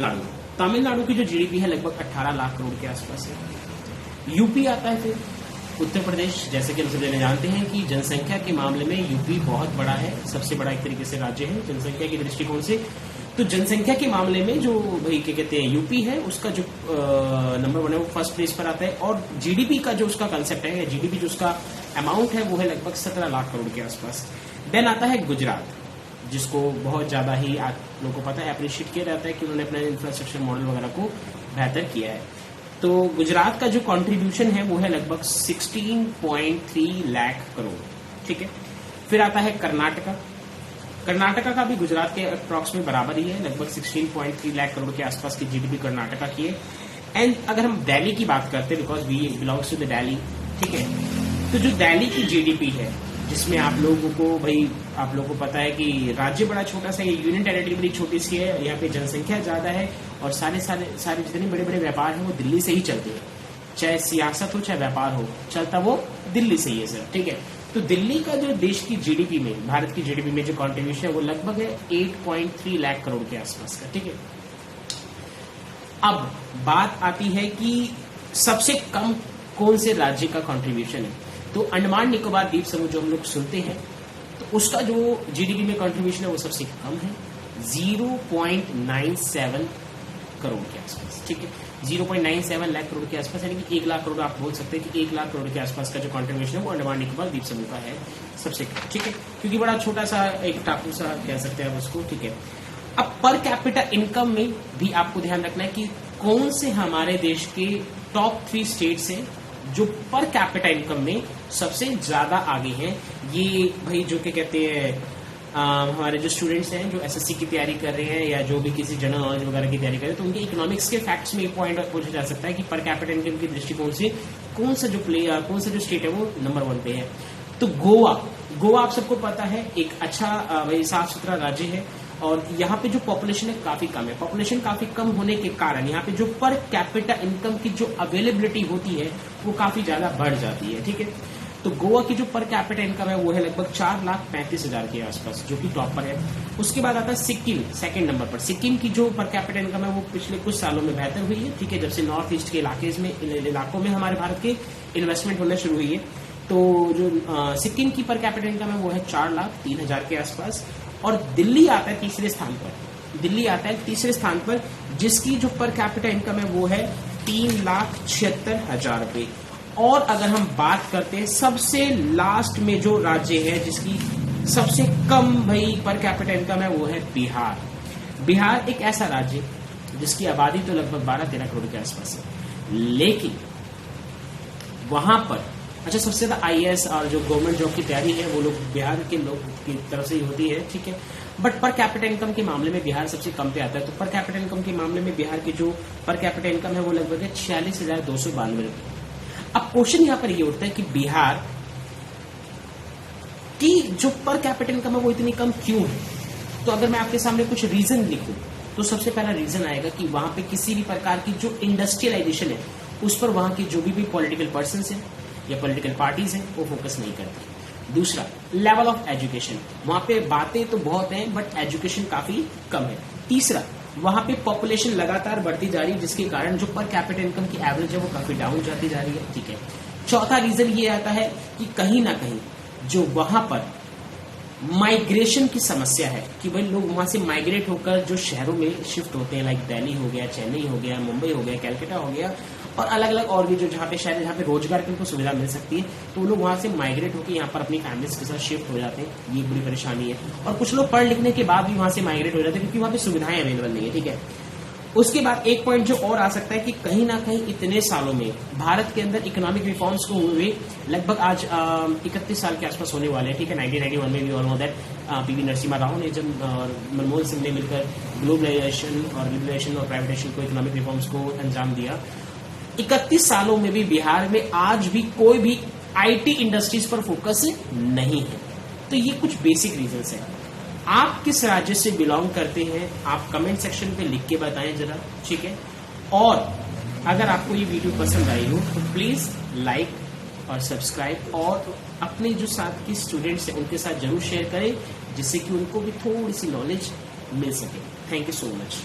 तमिलनाडु तमिलनाडु की जो जीडीपी है लगभग 18 लाख करोड़ के आसपास है। यूपी आता है, फिर उत्तर प्रदेश। जैसे कि हम सब जानते हैं कि जनसंख्या के मामले में यूपी बहुत बड़ा है, सबसे बड़ा एक तरीके से राज्य है जनसंख्या के दृष्टिकोण से। तो जनसंख्या के मामले में जो भाई क्या कहते हैं यूपी है, उसका जो नंबर 1 है वो फर्स्ट प्लेस पर आता है। और जीडीपी का जो उसका कंसेप्ट है, जीडीपी जो उसका अमाउंट है वो है लगभग 17 लाख करोड़ के आसपास। देन आता है गुजरात, जिसको बहुत ज्यादा ही आप लोगों को पता है, अप्रिशिएट किया जाता है कि उन्होंने अपने इंफ्रास्ट्रक्चर मॉडल वगैरह को बेहतर किया है। तो गुजरात का जो कंट्रीब्यूशन है वो है लगभग 16.3 लाख करोड़। ठीक है। फिर आता है कर्नाटका। कर्नाटका का भी गुजरात के अप्रॉक्स में बराबर ही है, लगभग 16.3 लाख करोड़ के आसपास की जीडीपी कर्नाटका की है। एंड अगर हम दिल्ली की बात करते हैं, because we belongs to the Delhi, ठीक है, तो जो दिल्ली की जीडीपी है, जिसमें आप लोगों को पता है कि राज्य बड़ा छोटा सा, ये यूनियन टेरिटरी बड़ी छोटी सी है, यहाँ पे जनसंख्या ज्यादा है और सारे जितने बड़े बड़े व्यापार हैं वो दिल्ली से ही चलते हैं। चाहे सियासत हो चाहे व्यापार हो, चलता वो दिल्ली से ही है सर। ठीक है। तो दिल्ली का जो देश की जीडीपी में, भारत की जीडीपी में जो कॉन्ट्रीब्यूशन है वो लगभग है 8.3 लाख करोड़ के आसपास का। ठीक है। अब बात आती है कि सबसे कम कौन से राज्य का कॉन्ट्रीब्यूशन है। तो अंडमान निकोबार द्वीप समूह जो हम लोग सुनते हैं, तो उसका जो जीडीपी में कंट्रीब्यूशन है वो सबसे कम है, 0.97 करोड़ के आसपास। ठीक है। 0.97 लाख करोड़ के आसपास, यानी कि 1 लाख करोड़ आप बोल सकते हैं कि 1 लाख करोड़ के आसपास का जो कंट्रीब्यूशन है वो अंडमान निकोबार द्वीप समूह का है सबसे कम। ठीक है। क्योंकि बड़ा छोटा सा एक टापू सा कह सकते हैं आप उसको। ठीक है। अब पर कैपिटा इनकम में भी आपको ध्यान रखना है कि कौन से हमारे देश के टॉप 3 स्टेट्स हैं जो पर कैपिटा इनकम में सबसे ज्यादा आगे हैं। ये भाई जो क्या कहते हैं हमारे जो स्टूडेंट्स हैं जो एसएससी की तैयारी कर रहे हैं या जो भी किसी जनरल नॉलेज वगैरह की तैयारी कर रहे हैं, तो उनके इकोनॉमिक्स के फैक्ट्स में एक पॉइंट पूछा जा सकता है कि पर कैपिटा इनकम के दृष्टिकोण से कौन सा जो स्टेट है वो नंबर 1 पे है। तो गोवा आप सबको पता है एक अच्छा भाई साफ सुथरा राज्य है और यहाँ पे जो पॉपुलेशन है काफी कम है। पॉपुलेशन काफी कम होने के कारण यहाँ पे जो पर कैपिटा इनकम की जो अवेलेबिलिटी होती है वो काफी ज्यादा बढ़ जाती है। ठीक है। तो गोवा की जो पर कैपिटा इनकम है वो है लगभग 4,35,000 के आसपास, जो कि टॉप पर है। उसके बाद आता है सिक्किम सेकंड नंबर पर। सिक्किम की जो पर कैपिटा इनकम है वो पिछले कुछ सालों में बेहतर हुई है। ठीक है। जब से नॉर्थ ईस्ट के इलाकों में हमारे भारत के इन्वेस्टमेंट होना शुरू हुई है, तो जो सिक्किम की पर कैपिटा इनकम है वो है 4,03,000 के आसपास। और दिल्ली आता है तीसरे स्थान पर, जिसकी जो पर कैपिटा इनकम है वो है 3,76,000 रुपए। और अगर हम बात करते हैं सबसे लास्ट में जो राज्य है जिसकी सबसे कम भाई पर कैपिटा इनकम है वो है बिहार एक ऐसा राज्य जिसकी आबादी तो लगभग 12-13 करोड़ के आसपास है, लेकिन वहां पर सबसे ज्यादा आईएएस और जो गवर्नमेंट जॉब की तैयारी है वो लोग बिहार के लोग की तरफ से ही होती है। ठीक है। बट पर कैपिटा इनकम के मामले में बिहार सबसे कम पे आता है। तो पर कैपिटा इनकम के मामले में बिहार की जो पर कैपिटा इनकम है वो लगभग है 46,292 रुपए। अब क्वेश्चन यहाँ पर ये उठता है कि बिहार की जो पर कैपिटा इनकम है वो इतनी कम क्यों है। तो अगर मैं आपके सामने कुछ रीजन लिखूं तो सबसे पहला रीजन आएगा कि वहां पे किसी भी प्रकार की जो इंडस्ट्रियलाइजेशन है उस पर वहां की जो भी पॉलिटिकल पर्सन है या पॉलिटिकल पार्टीज हैं वो फोकस नहीं करती। दूसरा, लेवल ऑफ एजुकेशन, वहां पे बातें तो बहुत हैं बट एजुकेशन काफी कम है। तीसरा, वहां पे पॉपुलेशन लगातार बढ़ती जा रही है जिसके कारण जो पर कैपिटा इनकम की एवरेज है वो काफी डाउन जाती जा रही है। ठीक है। चौथा रीजन ये आता है कि कहीं ना कहीं जो वहां पर माइग्रेशन की समस्या है कि भाई लोग वहां से माइग्रेट होकर जो शहरों में शिफ्ट होते हैं, लाइक दिल्ली हो गया, चेन्नई हो गया, मुंबई हो गया, कैलकाटा हो गया और अलग अलग और भी जो जहाँ पे शहर जहाँ पे रोजगार की उनको सुविधा मिल सकती है, तो वो लोग वहां से माइग्रेट होकर यहाँ पर अपनी फैमिलीज के साथ शिफ्ट हो जाते हैं। ये बड़ी परेशानी है। और कुछ लोग पढ़ लिखने के बाद भी वहां से माइग्रेट हो जाते हैं क्योंकि वहां पे सुविधाएं अवेलेबल नहीं है। ठीक है। उसके बाद एक पॉइंट जो और आ सकता है कि कहीं ना कहीं इतने सालों में भारत के अंदर इकोनॉमिक रिफॉर्म्स को हुए लगभग आज 31 साल के आसपास होने वाले हैं। ठीक है। 1991 में भी all that PV Narasimha Rao ने जब मनमोहन सिंह ने मिलकर ग्लोबलाइजेशन और लिबरेशन और प्राइवेटाइजेशन को इकोनॉमिक रिफॉर्म्स को अंजाम दिया। 31 सालों में भी बिहार में आज भी कोई भी आईटी इंडस्ट्रीज पर फोकस नहीं है। तो ये कुछ बेसिक रीजंस हैं। आप किस राज्य से बिलोंग करते हैं आप कमेंट सेक्शन पे लिख के बताएं जरा। ठीक है। और अगर आपको ये वीडियो पसंद आई हो तो प्लीज लाइक और सब्सक्राइब और अपने जो साथ के स्टूडेंट्स हैं उनके साथ जरूर शेयर करें जिससे कि उनको भी थोड़ी सी नॉलेज मिल सके। Thank you so much.